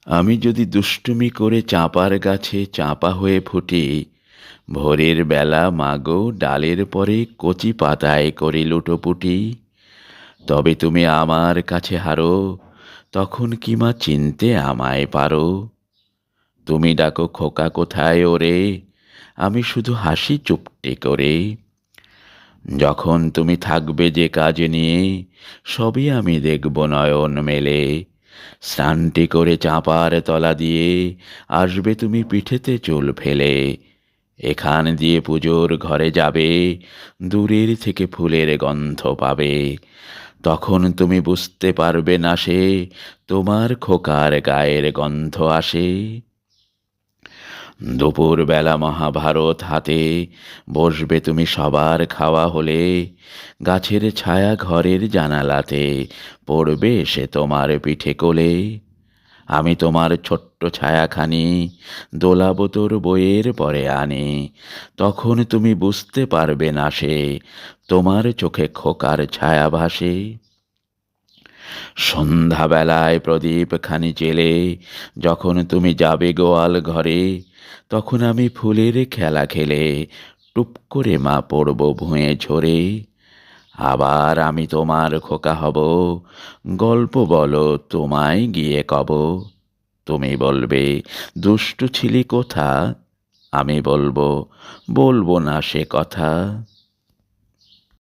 আমি যদি দুষ্টুমি করে চাঁপার গাছে চাঁপা হয়ে ফুটি, ভোরের বেলা মাগো ডালের পরে কচি পাতায় করি লুটোপুটি। তবে তুমি আমার কাছে হারো, তখন কি মা চিনতে আমায় পারো? তুমি ডাকো খোকা কোথায় ওরে, আমি শুধু হাসি চুপটি করে। যখন তুমি থাকবে যে কাজ নিয়ে, সবই আমি দেখব নয়ন মেলে। স্নানটি করে চাঁপার তলা দিয়ে আসবে তুমি পিঠেতে চুল ফেলে। এখান দিয়ে পুজোর ঘরে যাবে, দূরের থেকে ফুলের গন্ধ পাবে। তখন তুমি বুঝতে পারবে না সে, তোমার খোকার গায়ের গন্ধ আসে। দুপুরবেলা মহাভারত হাতে বসবে তুমি সবার খাওয়া হলে, গাছের ছায়া ঘরের জানালাতে পড়বে সে তোমার পিঠে কোলে। আমি তোমার ছোট্ট ছায়াখানি দোলাবো তোর বইয়ের পরে আনি, তখন তুমি বুঝতে পারবে না সে, তোমার চোখে খোকার ছায়া ভাসে। সন্ধ্যাবেলায় প্রদীপ খানি জেলে যখন তুমি যাবে গোয়াল ঘরে, তখন আমি ফুলের খেলা খেলে টুপ করে মা পড়ব ভুঁয়ে ঝরে। আবার আমি তোমার খোকা হব, গল্প বলো তোমায় গিয়ে কব। তুমি বলবে দুষ্টু ছিলি কোথা, আমি বলবো বলবো না সে কথা।